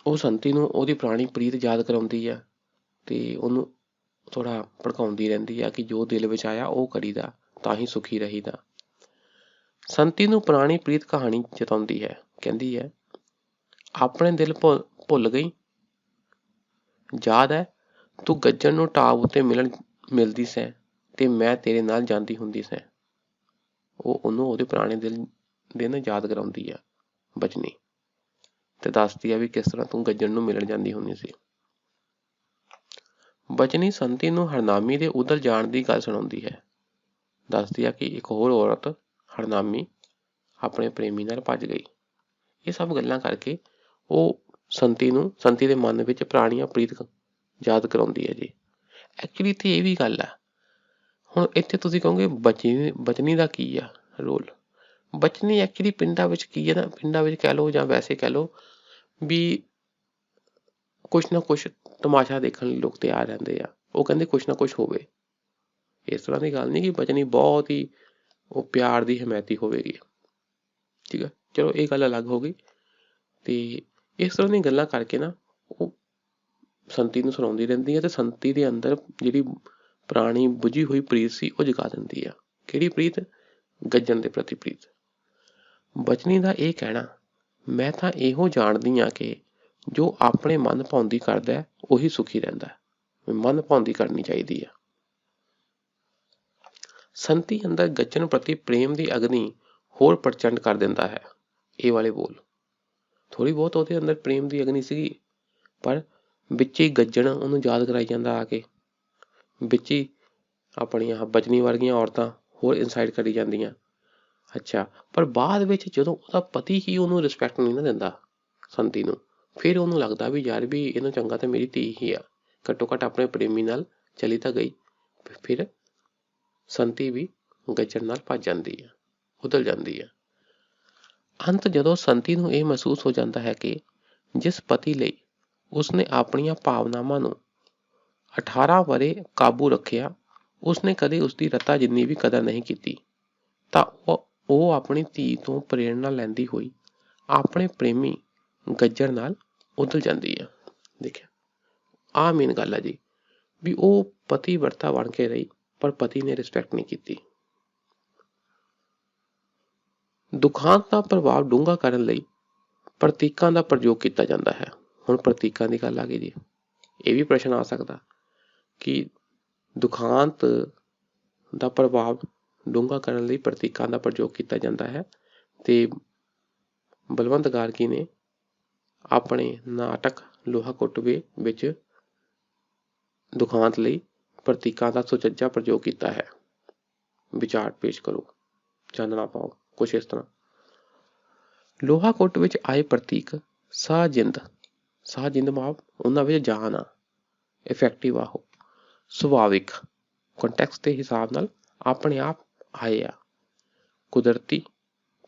ਉਹ ਸੰਤੀ ਨੂੰ ਉਹਦੀ ਪੁਰਾਣੀ ਪ੍ਰੀਤ ਯਾਦ ਕਰਾਉਂਦੀ ਆ ਤੇ ਉਹਨੂੰ ਥੋੜ੍ਹਾ ਭੜਕਾਉਂਦੀ ਰਹਿੰਦੀ ਆ ਕਿ ਜੋ ਦਿਲ ਵਿੱਚ ਆਇਆ ਉਹ ਕਰੀਦਾ, ਤਾਂ ਹੀ ਸੁਖੀ ਰਹੀਦਾ। ਸੰਤੀ ਨੂੰ ਪੁਰਾਣੀ ਪ੍ਰੀਤ ਕਹਾਣੀ ਜਤਾਉਂਦੀ ਹੈ, ਕਹਿੰਦੀ ਹੈ, ਆਪਣੇ ਦਿਲ ਭੁੱਲ ਗਈ, ਯਾਦ ਹੈ ਤੂੰ ਗੱਜਣ ਨੂੰ ਢਾਬ ਉੱਤੇ ਮਿਲਦੀ ਸੈਂ ਤੇ ਮੈਂ ਤੇਰੇ ਨਾਲ ਜਾਂਦੀ ਹੁੰਦੀ ਸੈਂ। ਉਹ ਉਹਨੂੰ ਉਹਦੇ ਪੁਰਾਣੇ ਦਿਨ ਯਾਦ ਕਰਾਉਂਦੀ ਆ ਬਚਨੀ, ਤੇ ਦੱਸਦੀ ਆ ਵੀ ਕਿਸ ਤਰ੍ਹਾਂ ਤੂੰ ਗੱਜਣ ਨੂੰ ਮਿਲਣ ਜਾਂਦੀ ਹੁੰਦੀ ਸੀ। ਬਚਨੀ ਸੰਤੀ ਨੂੰ ਹਰਨਾਮੀ ਦੇ ਉਧਰ ਜਾਣ ਦੀ ਗੱਲ ਸੁਣਾਉਂਦੀ ਹੈ, ਦੱਸਦੀ ਆ ਕਿ ਇੱਕ ਹੋਰ ਔਰਤ ਹਰਨਾਮੀ ਆਪਣੇ ਪ੍ਰੇਮੀ ਨਾਲ ਭੱਜ ਗਈ। ਇਹ ਸਭ ਗੱਲਾਂ ਕਰਕੇ ਉਹ ਸੰਤੀ ਦੇ ਮਨ ਵਿੱਚ ਪੁਰਾਣੀਆਂ ਪ੍ਰੀਤ ਯਾਦ ਕਰਾਉਂਦੀ ਹੈ ਜੀ। ਐਕਚੁਅਲੀ ਇੱਥੇ ਇਹ ਵੀ ਗੱਲ ਆ, ਹੁਣ ਇੱਥੇ ਤੁਸੀਂ ਕਹੋਗੇ ਬਚਨੀ ਦਾ ਕੀ ਆ ਰੋਲ? ਬਚਨੀ ਐਕਚੁਅਲੀ ਪਿੰਡਾਂ ਵਿੱਚ ਕੀ ਹੈ ਨਾ, ਪਿੰਡਾਂ ਵਿੱਚ ਕਹਿ ਲਓ ਜਾਂ ਵੈਸੇ ਕਹਿ ਲਓ ਵੀ ਕੁਛ ਨਾ ਕੁਛ ਤਮਾਸ਼ਾ ਦੇਖਣ ਲਈ ਲੋਕ ਤਿਆਰ ਰਹਿੰਦੇ ਆ। ਉਹ ਕਹਿੰਦੇ ਕੁਛ ਨਾ ਕੁਛ ਹੋਵੇ। ਇਸ ਤਰ੍ਹਾਂ ਦੀ ਗੱਲ ਨਹੀਂ ਕਿ ਬਚਨੀ ਬਹੁਤ ਹੀ ਉਹ ਪਿਆਰ ਦੀ ਹਮਾਇਤੀ ਹੋਵੇਗੀ। ਠੀਕ ਹੈ, ਚਲੋ ਇਹ ਗੱਲ ਅਲੱਗ ਹੋ ਗਈ। ਤੇ ਇਸ ਤਰ੍ਹਾਂ ਦੀਆਂ ਗੱਲਾਂ ਕਰਕੇ ਨਾ ਉਹ ਸੰਤੀ ਨੂੰ ਸੁਣਾਉਂਦੀ ਰਹਿੰਦੀ ਹੈ ਤੇ ਸੰਤੀ ਦੇ ਅੰਦਰ ਜਿਹੜੀ ਪੁਰਾਣੀ ਬੁਝੀ ਹੋਈ ਪ੍ਰੀਤ ਸੀ ਉਹ ਜਗਾ ਦਿੰਦੀ ਆ। ਕਿਹੜੀ ਪ੍ਰੀਤ? ਗੱਜਣ ਦੇ ਪ੍ਰਤੀ ਪ੍ਰੀਤ। ਬਚਨੀ ਦਾ ਇਹ ਕਹਿਣਾ, ਮੈਂ ਤਾਂ ਇਹੋ ਜਾਣਦੀ ਹਾਂ ਕਿ ਜੋ ਆਪਣੇ ਮਨ ਭਾਉਂਦੀ ਕਰਦਾ ਉਹੀ ਸੁਖੀ ਰਹਿੰਦਾ। ਮਨ ਭਾਉਂਦੀ ਕਰਨੀ ਚਾਹੀਦੀ ਆ। ਸੰਤੀ ਅੰਦਰ ਗੱਜਣ ਪ੍ਰਤੀ ਪ੍ਰੇਮ ਦੀ ਅਗਨੀ ਹੋਰ ਪ੍ਰਚੰਡ ਕਰ ਦਿੰਦਾ ਹੈ। ਇਹ ਵਾਲੇ ਬੋਲ ਥੋੜ੍ਹੀ ਬਹੁਤ ਉਹਦੇ ਅੰਦਰ ਪ੍ਰੇਮ ਦੀ ਅਗਨੀ ਸੀਗੀ, ਪਰ ਵਿੱਚ ਹੀ ਗੱਜਣ ਉਹਨੂੰ ਯਾਦ ਕਰਾਈ ਜਾਂਦਾ ਆ ਕੇ। ਵਿੱਚ ਹੀ ਆਪਣੀਆਂ ਬਚਨੀ ਵਰਗੀਆਂ ਔਰਤਾਂ ਹੋਰ ਇਨਸਾਈਟ ਕਰੀ ਜਾਂਦੀਆਂ। ਅੱਛਾ, ਪਰ ਬਾਅਦ ਵਿੱਚ ਜਦੋਂ ਉਹਦਾ ਪਤੀ ਹੀ ਉਹਨੂੰ ਰਿਸਪੈਕਟ ਨਹੀਂ ਨਾ ਦਿੰਦਾ ਸੰਤੀ ਨੂੰ, ਫਿਰ ਉਹਨੂੰ ਲੱਗਦਾ ਵੀ ਯਾਰ ਵੀ ਇਹਨੂੰ ਚੰਗਾ ਤਾਂ ਮੇਰੀ ਧੀ ਹੀ ਆ, ਘੱਟੋ ਘੱਟ ਆਪਣੇ ਪ੍ਰੇਮੀ ਨਾਲ ਚਲੀ ਤਾਂ ਗਈ। ਫਿਰ ਸੰਤੀ ਵੀ ਗੱਜਣ ਨਾਲ ਭੱਜ ਜਾਂਦੀ ਆ, ਉਧਲ ਜਾਂਦੀ ਆ। ਅੰਤ ਜਦੋਂ ਸੰਤੀ ਨੂੰ ਇਹ ਮਹਿਸੂਸ ਹੋ ਜਾਂਦਾ ਹੈ ਕਿ ਜਿਸ ਪਤੀ ਲਈ ਉਸਨੇ ਆਪਣੀਆਂ ਭਾਵਨਾਵਾਂ ਨੂੰ 18 ਵਰ੍ਹੇ ਕਾਬੂ ਰੱਖਿਆ, ਉਸਨੇ ਕਦੇ ਉਸਦੀ ਰਤਾ ਜਿੰਨੀ ਵੀ ਕਦਰ ਨਹੀਂ ਕੀਤੀ, ਤਾਂ ਉਹ ਆਪਣੀ ਧੀ ਤੋਂ ਪ੍ਰੇਰਨਾ ਲੈਂਦੀ ਹੋਈ ਆਪਣੇ ਪ੍ਰੇਮੀ ਗੱਜਣ ਨਾਲ ਉਧਲ ਜਾਂਦੀ ਆ। ਦੇਖਿਆ, ਆਹ ਮੇਨ ਗੱਲ ਆ ਜੀ, ਵੀ ਉਹ ਪਤੀ ਵਰਤਾ ਬਣ ਕੇ ਰਹੀ ਪਰ ਪਤੀ ਨੇ ਰਿਸਪੈਕਟ ਨਹੀਂ ਕੀਤੀ। ਦੁਖਾਂਤ ਦਾ ਪ੍ਰਭਾਵ ਡੂੰਘਾ ਕਰਨ ਲਈ ਪ੍ਰਤੀਕਾਂ ਦਾ ਪ੍ਰਯੋਗ ਕੀਤਾ ਜਾਂਦਾ ਹੈ। ਹੁਣ ਪ੍ਰਤੀਕਾਂ ਦੀ ਗੱਲ ਆ ਗਈ ਜੀ। ਇਹ ਵੀ ਪ੍ਰਸ਼ਨ ਆ ਸਕਦਾ ਕਿ ਦੁਖਾਂਤ ਦਾ ਪ੍ਰਭਾਵ ਡੂੰਘਾ ਕਰਨ ਲਈ ਪ੍ਰਤੀਕਾਂ ਦਾ ਪ੍ਰਯੋਗ ਕੀਤਾ ਜਾਂਦਾ ਹੈ, ਤੇ ਬਲਵੰਤ ਗਾਰਗੀ ਨੇ ਆਪਣੇ ਨਾਟਕ ਲੋਹਾ ਕੁੱਟਵੇ ਵਿੱਚ ਦੁਖਾਂਤ ਲਈ ਪ੍ਰਤੀਕਾਂ ਦਾ ਸੁਚੱਜਾ ਪ੍ਰਯੋਗ ਕੀਤਾ ਹੈ। ਵਿਚਾਰ ਪੇਸ਼ ਕਰੋ, ਚਾਨਣਾ ਪਾਓ। ਕੁਛ ਇਸ ਤਰ੍ਹਾਂ, ਲੋਹਾ ਕੁੱਟ ਵਿੱਚ ਆਏ ਪ੍ਰਤੀਕ ਸਾਜਿੰਦ ਭਾਵ ਉਹਨਾਂ ਵਿੱਚ ਜਾਨ ਆ, ਇਫੈਕਟਿਵ ਆ, ਉਹ ਸੁਭਾਵਿਕ ਕੰਟੈਕਸਟ ਦੇ ਹਿਸਾਬ ਨਾਲ ਆਪਣੇ ਆਪ ਆਏ ਆ, ਕੁਦਰਤੀ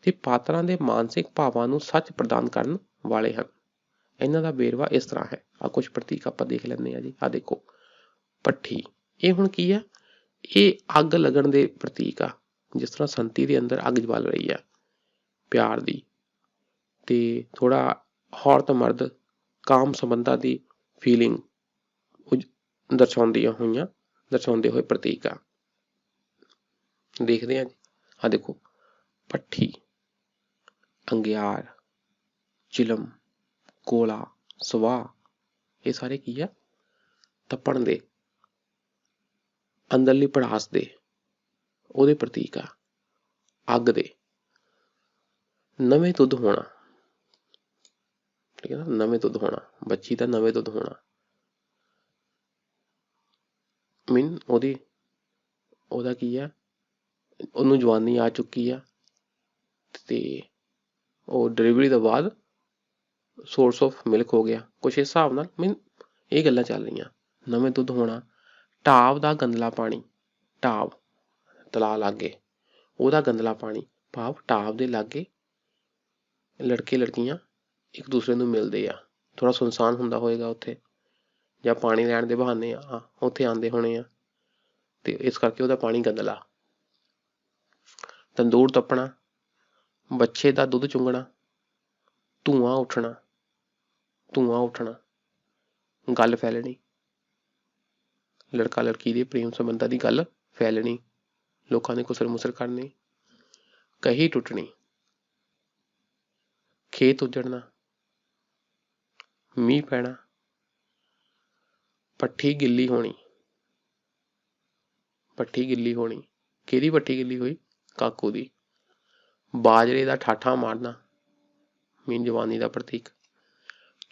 ਤੇ ਪਾਤਰਾਂ ਦੇ ਮਾਨਸਿਕ ਭਾਵਾਂ ਨੂੰ ਸੱਚ ਪ੍ਰਦਾਨ ਕਰਨ ਵਾਲੇ ਹਨ। ਇਹਨਾਂ ਦਾ ਵੇਰਵਾ ਇਸ ਤਰ੍ਹਾਂ ਹੈ। ਆ ਕੁਛ ਪ੍ਰਤੀਕ ਆਪਾਂ ਦੇਖ ਲੈਂਦੇ ਹਾਂ ਜੀ। ਆ ਦੇਖੋ, ਭੱਠੀ, ਇਹ ਹੁਣ ਕੀ ਆ? ਇਹ ਅੱਗ ਲੱਗਣ ਦੇ ਪ੍ਰਤੀਕ ਆ। ਜਿਸ ਤਰ੍ਹਾਂ ਸੰਤੀ ਦੇ ਅੰਦਰ ਅੱਗ ਜਲ ਰਹੀ ਆ ਪਿਆਰ ਦੀ, ਤੇ ਥੋੜਾ ਔਰਤ ਮਰਦ ਕਾਮ ਸੰਬੰਧਾਂ ਦੀ ਫੀਲਿੰਗ ਦਰਸਾਉਂਦੇ ਹੋਏ ਪ੍ਰਤੀਕ ਆ। ਦੇਖਦੇ ਹਾਂ ਜੀ। ਆ ਦੇਖੋ, ਭੱਠੀ, ਅੰਗਿਆਰ, ਚਿਲਮ, ਕੋਲਾ, ਸਵਾਹ, ਇਹ ਸਾਰੇ ਕੀ ਆ? ਤਪਣ ਦੇ, ਅੰਦਰਲੀ ਭੜਾਸ ਦੇ, ਉਹਦੇ ਪ੍ਰਤੀਕ ਆ। ਅੱਗ ਦੇ, ਨਵੇਂ ਦੁੱਧ ਹੋਣਾ, ਠੀਕ ਹੈ ਨਾ, ਨਵੇਂ ਦੁੱਧ ਹੋਣਾ, ਬੱਚੀ ਦਾ ਨਵੇਂ ਦੁੱਧ ਹੋਣਾ, ਉਹਦਾ ਕੀ ਆ? ਉਹਨੂੰ ਜਵਾਨੀ ਆ ਚੁੱਕੀ ਆ ਤੇ ਉਹ ਡਿਲੀਵਰੀ ਤੋਂ ਬਾਅਦ ਸੋਰਸ ਆਫ ਮਿਲਕ ਹੋ ਗਿਆ, ਕੁਛ ਇਸ ਹਿਸਾਬ ਨਾਲ ਇਹ ਗੱਲਾਂ ਚੱਲ ਰਹੀਆਂ। ਨਵੇਂ ਦੁੱਧ ਹੋਣਾ, ਢਾਬ ਦਾ ਗੰਦਲਾ ਪਾਣੀ, ਢਾਬ ਤਲਾਅ ਲਾਗੇ, ਉਹਦਾ ਗੰਦਲਾ ਪਾਣੀ ਭਾਵ ਢਾਬ ਦੇ ਲਾਗੇ ਲੜਕੇ ਲੜਕੀਆਂ ਇੱਕ ਦੂਸਰੇ ਨੂੰ ਮਿਲਦੇ ਆ। ਥੋੜਾ ਸੁਨਸਾਨ ਹੁੰਦਾ ਹੋਏਗਾ ਉੱਥੇ, ਜਾਂ ਪਾਣੀ ਲੈਣ ਦੇ ਬਹਾਨੇ ਉੱਥੇ ਆਉਂਦੇ ਹੋਣੇ ਆ, ਤੇ ਇਸ ਕਰਕੇ ਉਹਦਾ ਪਾਣੀ ਗੰਦਲਾ। ਤੰਦੂਰ ਤੱਪਣਾ, ਬੱਚੇ ਦਾ ਦੁੱਧ ਚੁੰਗਣਾ, ਧੂੰਆਂ ਉੱਠਣਾ, ਗੱਲ ਫੈਲਣੀ, ਲੜਕਾ ਲੜਕੀ ਦੇ ਪ੍ਰੇਮ ਸੰਬੰਧਾਂ ਦੀ ਗੱਲ ਫੈਲਣੀ, ਲੋਕਾਂ ਨੇ ਕੁਸਰ ਮੁਸਰ ਕਰਨੀ, ਕਹੀ ਟੁੱਟਣੀ, ਖੇਤ ਉੱਜੜਨਾ, ਮੀਂਹ ਪੈਣਾ, ਭੱਠੀ ਗਿੱਲੀ ਹੋਣੀ। ਕਿਹਦੀ ਭੱਠੀ ਗਿੱਲੀ ਹੋਈ? ਕਾਕੂ ਦੀ। ਬਾਜਰੇ ਦਾ ਠਾਠਾ ਮਾਰਨਾ, ਜਵਾਨੀ ਦਾ ਪ੍ਰਤੀਕ।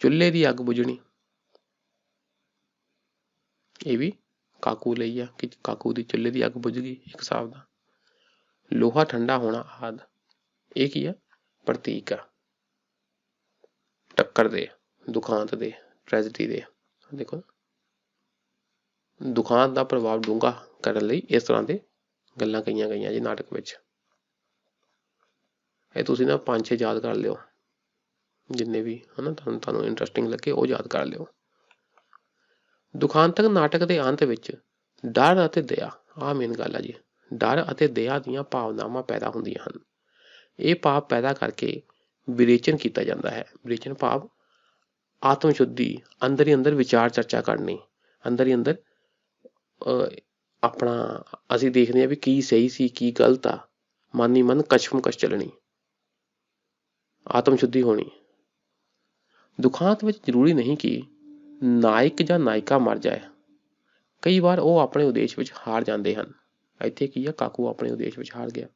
ਚੁੱਲ੍ਹੇ ਦੀ ਅੱਗ ਬੁਝਣੀ, ਇਹ ਵੀ ਕਾਕੂ ਲਈ ਆ ਕਿ ਕਾਕੂ ਦੀ ਚੁੱਲ੍ਹੇ ਦੀ ਅੱਗ ਬੁਝ ਗਈ ਇੱਕ ਹਿਸਾਬ ਦਾ। ਲੋਹਾ ਠੰਡਾ ਹੋਣਾ ਆਦਿ, ਇਹ ਕੀ ਆ? ਪ੍ਰਤੀਕ ਆ ਟੱਕਰ ਦੇ, ਦੁਖਾਂਤ ਦੇ, ਟ੍ਰੈਜਡੀ ਦੇ। ਦੇਖੋ, ਦੁਖਾਂਤ ਦਾ ਪ੍ਰਭਾਵ ਡੂੰਘਾ ਕਰਨ ਲਈ ਇਸ ਤਰ੍ਹਾਂ ਦੇ ਗੱਲਾਂ ਕਹੀਆਂ ਗਈਆਂ ਜੀ ਨਾਟਕ ਵਿੱਚ। ਇਹ ਤੁਸੀਂ ਨਾ 5-6 ਯਾਦ ਕਰ ਲਿਓ, ਜਿੰਨੇ ਵੀ ਹਨਾ ਤੁਹਾਨੂੰ ਇੰਟਰਸਟਿੰਗ ਲੱਗੇ ਉਹ ਯਾਦ ਕਰ ਲਿਓ। ਦੁਖਾਂਤਕ ਨਾਟਕ ਦੇ ਅੰਤ ਵਿੱਚ ਡਰ ਅਤੇ ਦਇਆ, ਆਹ ਮੇਨ ਗੱਲ ਆ ਜੀ। ਡਰ ਅਤੇ ਦਇਆ ਦੀਆਂ ਭਾਵਨਾਵਾਂ ਪੈਦਾ ਹੁੰਦੀਆਂ ਹਨ। ਇਹ ਭਾਵ ਪੈਦਾ ਕਰਕੇ ਵਿਰੇਚਨ ਕੀਤਾ ਜਾਂਦਾ ਹੈ। ਵਿਰੇਚਨ ਭਾਵ ਆਤਮ ਸ਼ੁੱਧੀ, ਅੰਦਰ ਹੀ ਅੰਦਰ ਵਿਚਾਰ ਚਰਚਾ ਕਰਨੀ, ਅੰਦਰ ਹੀ ਅੰਦਰ ਆਪਣਾ ਅਸੀਂ ਦੇਖਦੇ ਹਾਂ ਵੀ ਕੀ ਸਹੀ ਸੀ ਕੀ ਗਲਤ ਆ, ਮਨ ਹੀ ਮਨ ਕਸ਼ਮਕਸ਼ ਚੱਲਣੀ, ਆਤਮ ਸ਼ੁੱਧੀ ਹੋਣੀ। ਦੁਖਾਂਤ ਵਿੱਚ ਜ਼ਰੂਰੀ ਨਹੀਂ ਕਿ ਨਾਇਕ ਜਾਂ ਨਾਇਕਾ ਮਰ ਜਾਏ, ਕਈ ਵਾਰ ਉਹ ਆਪਣੇ ਉਦੇਸ਼ ਵਿੱਚ ਹਾਰ ਜਾਂਦੇ ਹਨ। ਇੱਥੇ ਕੀ ਆ, ਕਾਕੂ ਆਪਣੇ ਉਦੇਸ਼ ਵਿੱਚ ਹਾਰ ਗਿਆ,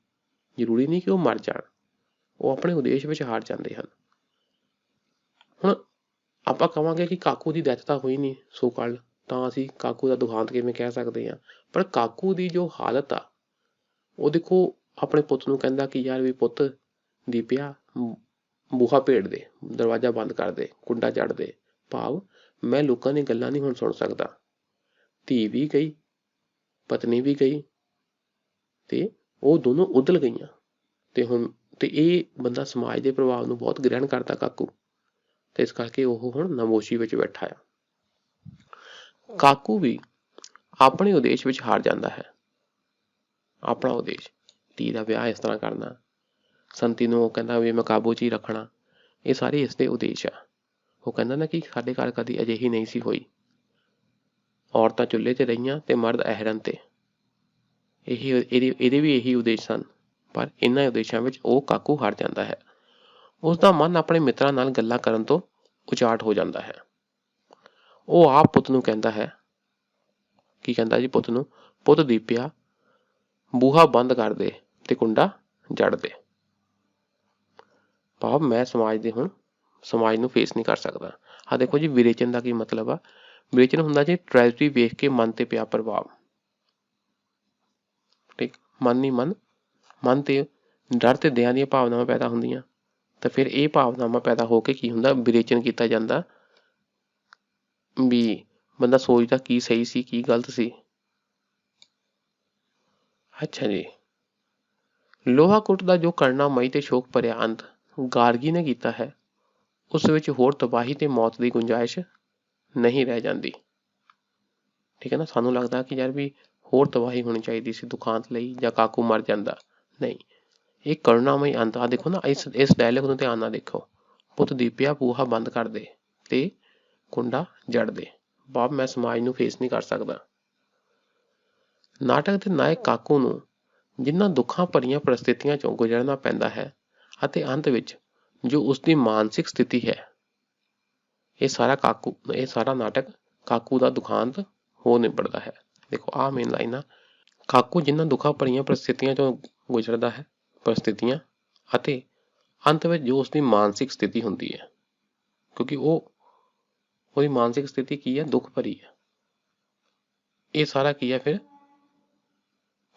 ਜ਼ਰੂਰੀ ਨਹੀਂ ਕਿ ਉਹ ਮਰ ਜਾਣ, ਉਹ ਆਪਣੇ ਉਦੇਸ਼ ਵਿੱਚ ਹਾਰ ਜਾਂਦੇ ਹਨ। ਹੁਣ ਆਪਾਂ ਕਹਾਂਗੇ ਕਿ ਕਾਕੂ ਦੀ ਡੈਥ ਤਾਂ ਹੋਈ ਨਹੀਂ ਸੋ ਕਾਲ, ਤਾਂ ਅਸੀਂ ਕਾਕੂ ਦਾ ਦੁਖਾਂਤ ਕਿਵੇਂ ਕਹਿ ਸਕਦੇ ਹਾਂ। ਪਰ ਕਾਕੂ ਦੀ ਜੋ ਹਾਲਤ ਆ, ਉਹ ਦੇਖੋ ਆਪਣੇ ਪੁੱਤ ਨੂੰ ਕਹਿੰਦਾ ਕਿ ਯਾਰ ਵੀ ਪੁੱਤ ਦੀਪਿਆ ਬੂਹਾ ਭੇੜ ਦੇ, ਦਰਵਾਜ਼ਾ ਬੰਦ ਕਰ ਦੇ, ਕੁੰਡਾ ਜੜ ਦੇ। ਭਾਵ ਮੈਂ ਲੋਕਾਂ ਦੀਆਂ ਗੱਲਾਂ ਨਹੀਂ ਹੁਣ ਸੁਣ ਸਕਦਾ। ਧੀ ਵੀ ਗਈ, ਪਤਨੀ ਵੀ ਗਈ, ਤੇ ਉਹ ਦੋਨੋਂ ਉਦਲ ਗਈਆਂ। ਤੇ ਇਹ ਬੰਦਾ ਸਮਾਜ ਦੇ ਪ੍ਰਭਾਵ ਨੂੰ ਬਹੁਤ ਗ੍ਰਹਿਣ ਕਰਦਾ ਕਾਕੂ, ਤੇ ਇਸ ਕਰਕੇ ਉਹ ਹੁਣ ਨਮੋਸ਼ੀ ਵਿੱਚ ਬੈਠਾ ਆ। ਕਾਕੂ ਵੀ ਆਪਣੇ ਉਦੇਸ਼ ਵਿੱਚ ਹਾਰ ਜਾਂਦਾ ਹੈ। ਆਪਣਾ ਉਦੇਸ਼, ਧੀ ਦਾ ਵਿਆਹ ਇਸ ਤਰ੍ਹਾਂ ਕਰਨਾ, ਸੰਤੀ ਨੂੰ ਉਹ ਕਹਿੰਦਾ ਵੀ ਮੈਂ ਕਾਬੂ 'ਚ ਹੀ ਰੱਖਣਾ, ਇਹ ਸਾਰੇ ਇਸਦੇ ਉਦੇਸ਼ ਆ। ਉਹ ਕਹਿੰਦਾ ਨਾ ਕਿ ਸਾਡੇ ਘਰ ਕਦੀ ਅਜਿਹੀ ਨਹੀਂ ਸੀ ਹੋਈ, ਔਰਤਾਂ ਚੁੱਲ੍ਹੇ 'ਤੇ ਰਹੀਆਂ ਤੇ ਮਰਦ ਅਹਿਰਨ 'ਤੇ। ਇਹਦੇ ਵੀ ਇਹੀ ਉਦੇਸ਼ ਸਨ, ਪਰ ਇਹਨਾਂ ਉਦੇਸ਼ਾਂ ਵਿੱਚ ਉਹ ਕਾਕੂ ਹਾਰ ਜਾਂਦਾ ਹੈ। ਉਸਦਾ ਮਨ ਆਪਣੇ ਮਿੱਤਰਾਂ ਨਾਲ ਗੱਲਾਂ ਕਰਨ ਤੋਂ ਉਚਾਟ ਹੋ ਜਾਂਦਾ ਹੈ। ਉਹ ਆਪ ਪੁੱਤ ਨੂੰ ਕਹਿੰਦਾ ਹੈ, ਕੀ ਕਹਿੰਦਾ ਜੀ ਪੁੱਤ ਨੂੰ, ਪੁੱਤ ਦੀਪਿਆ ਬੂਹਾ ਬੰਦ ਕਰ ਦੇ ਤੇ ਕੁੰਡਾ ਜੜ ਦੇ। ਭਾਵ ਮੈਂ ਸਮਾਜ ਨੂੰ ਫੇਸ ਨਹੀਂ ਕਰ ਸਕਦਾ। ਆਹ ਦੇਖੋ ਜੀ, ਵਿਰੇਚਨ ਦਾ ਕੀ ਮਤਲਬ ਆ। ਵਿਰੇਚਨ ਹੁੰਦਾ ਜੀ ਟ੍ਰੈਜਡੀ ਵੇਖ ਕੇ ਮਨ ਤੇ ਪਿਆ ਪ੍ਰਭਾਵ। ਠੀਕ, ਮਨ ਤੇ ਡਰ ਤੇ ਦਇਆ ਦੀਆਂ ਭਾਵਨਾਵਾਂ ਪੈਦਾ ਹੁੰਦੀਆਂ, ਤਾਂ ਫਿਰ ਇਹ ਭਾਵਨਾਵਾਂ ਪੈਦਾ ਹੋ ਕੇ ਕੀ ਹੁੰਦਾ, ਵਿਰੇਚਨ ਕੀਤਾ ਜਾਂਦਾ ਵੀ ਬੰਦਾ ਸੋਚਦਾ ਕੀ ਸਹੀ ਸੀ ਕੀ ਗਲਤ ਸੀ। ਅੱਛਾ ਜੀ, ਲੋਹਾ ਕੁੱਟ ਦਾ ਜੋ ਕਰੁਣਾਮਈ ਤੇ ਸ਼ੋਕ ਭਰਿਆ ਅੰਤ ਗਾਰਗੀ ਨੇ ਕੀਤਾ ਹੈ, ਉਸ ਵਿੱਚ ਹੋਰ ਤਬਾਹੀ ਤੇ ਮੌਤ ਦੀ ਗੁੰਜਾਇਸ਼ ਨਹੀਂ ਰਹਿ ਜਾਂਦੀ। ਠੀਕ ਹੈ ਨਾ, ਸਾਨੂੰ ਲੱਗਦਾ ਕਿ ਯਾਰ ਵੀ ਹੋਰ ਤਬਾਹੀ ਹੋਣੀ ਚਾਹੀਦੀ ਸੀ ਦੁਖਾਂਤ ਲਈ, ਜਾਂ ਕਾਕੂ ਮਰ ਜਾਂਦਾ। ਨਹੀਂ, ਇਹ ਕਰੁਣਾਮਈ ਅੰਤ ਆ। ਦੇਖੋ ਨਾ, ਇਸ ਡਾਇਲੌਗ ਨੂੰ ਧਿਆਨ ਨਾਲ ਦੇਖੋ, ਪੁੱਤ ਦੀਪਿਆ ਬੂਹਾ ਬੰਦ ਕਰ ਦੇ ਤੇ ਕੁੰਡਾ ਜੜ ਦੇ। ਭਾਵ ਮੈਂ ਸਮਾਜ ਨੂੰ ਫੇਸ ਨਹੀਂ ਕਰ ਸਕਦਾ। ਨਾਟਕ ਦੇ ਨਾਇਕ ਕਾਕੂ ਨੂੰ ਜਿਨ੍ਹਾਂ ਦੁੱਖਾਂ ਭਰੀਆਂ ਪਰਿਸਥਿਤੀਆਂ ਚੋਂ ਗੁਜ਼ਰਨਾ ਪੈਂਦਾ ਹੈ, ਅਤੇ ਅੰਤ ਵਿੱਚ ਜੋ ਉਸਦੀ ਮਾਨਸਿਕ ਸਥਿਤੀ ਹੈ, ਇਹ ਸਾਰਾ ਨਾਟਕ ਕਾਕੂ ਦਾ ਦੁਖਾਂਤ ਹੋ ਨਿਬੜਦਾ ਹੈ। ਦੇਖੋ ਆਹ ਮੇਨ ਲਾਈਨ ਆ, ਕਾਕੂ ਜਿਨ੍ਹਾਂ ਦੁੱਖਾਂ ਭਰੀਆਂ ਪਰਿਸਥਿਤੀਆਂ ਚੋਂ ਗੁਜ਼ਰਦਾ ਹੈ, ਅਤੇ ਅੰਤ ਵਿੱਚ ਜੋ ਉਸਦੀ ਮਾਨਸਿਕ ਸਥਿਤੀ ਹੁੰਦੀ ਹੈ, ਕਿਉਂਕਿ ਉਹਦੀ ਮਾਨਸਿਕ ਸਥਿਤੀ ਕੀ ਹੈ, ਦੁੱਖ ਭਰੀ ਹੈ। ਇਹ ਸਾਰਾ ਕੀ ਹੈ, ਫਿਰ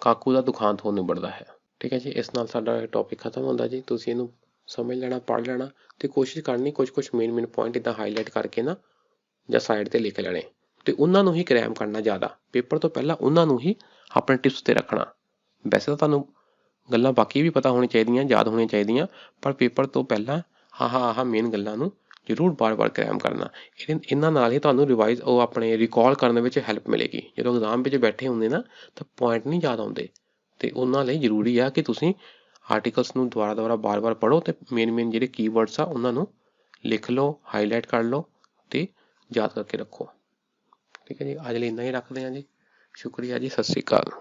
ਕਾਕੂ ਦਾ ਦੁਖਾਂਤ ਹੋ ਨਿਬੜਦਾ ਹੈ। ਠੀਕ ਹੈ ਜੀ, ਇਸ ਨਾਲ ਸਾਡਾ ਟੌਪਿਕ ਖਤਮ ਹੁੰਦਾ ਜੀ। ਤੁਸੀਂ ਇਹਨੂੰ ਸਮਝ ਲੈਣਾ, ਪੜ੍ਹ ਲੈਣਾ, ਤੇ ਕੋਸ਼ਿਸ਼ ਕਰਨੀ ਕੁਛ ਮੇਨ ਪੁਆਇੰਟ ਇੱਦਾਂ ਹਾਈਲਾਈਟ ਕਰਕੇ ਨਾ, ਜਾਂ ਸਾਈਡ ਤੇ ਲਿਖ ਲੈਣੇ, ਤੇ ਉਹਨਾਂ ਨੂੰ ਹੀ ਕ੍ਰੈਮ ਕਰਨਾ ਜ਼ਿਆਦਾ। ਪੇਪਰ ਤੋਂ ਪਹਿਲਾਂ ਉਹਨਾਂ ਨੂੰ ਹੀ ਆਪਣੇ ਟਿਪਸ ਤੇ ਰੱਖਣਾ। ਵੈਸੇ ਤਾਂ ਤੁਹਾਨੂੰ ਗੱਲਾਂ ਬਾਕੀ ਵੀ ਪਤਾ ਹੋਣੀਆਂ ਚਾਹੀਦੀਆਂ, ਯਾਦ ਹੋਣੀਆਂ ਚਾਹੀਦੀਆਂ, ਪਰ ਪੇਪਰ ਤੋਂ ਪਹਿਲਾਂ ਆਹ ਮੇਨ ਗੱਲਾਂ ਨੂੰ ਜ਼ਰੂਰ ਬਾਰ-ਬਾਰ ਕ੍ਰੈਮ ਕਰਨਾ। ਇਹਨਾਂ ਨਾਲ ਹੀ ਤੁਹਾਨੂੰ ਆਪਣੇ ਰਿਕਾਲ ਕਰਨ ਵਿੱਚ ਹੈਲਪ ਮਿਲੇਗੀ। ਜਦੋਂ ਐਗਜ਼ਾਮ ਵਿੱਚ ਬੈਠੇ ਹੁੰਦੇ ਨਾ, ਤਾਂ ਪੁਆਇੰਟ ਨਹੀਂ ਯਾਦ ਆਉਂਦੇ, ਤੇ ਉਹਨਾਂ ਲਈ ਜ਼ਰੂਰੀ ਆ ਕਿ ਤੁਸੀਂ ਆਰਟੀਕਲਸ ਨੂੰ ਦੁਬਾਰਾ ਬਾਰ-ਬਾਰ ਪੜ੍ਹੋ, ਤੇ ਮੇਨ ਜਿਹੜੇ ਕੀਵਰਡਸ ਆ ਉਹਨਾਂ ਨੂੰ ਲਿਖ ਲਓ, ਹਾਈਲਾਈਟ ਕਰ ਲਓ, ਤੇ ਯਾਦ ਕਰਕੇ ਰੱਖੋ। ਠੀਕ ਹੈ ਜੀ, ਅੱਜ ਲਈ ਇੰਨਾ ਹੀ ਰੱਖਦੇ ਹਾਂ ਜੀ। ਸ਼ੁਕਰੀਆ ਜੀ, ਸਤਿ ਸ਼੍ਰੀ ਅਕਾਲ।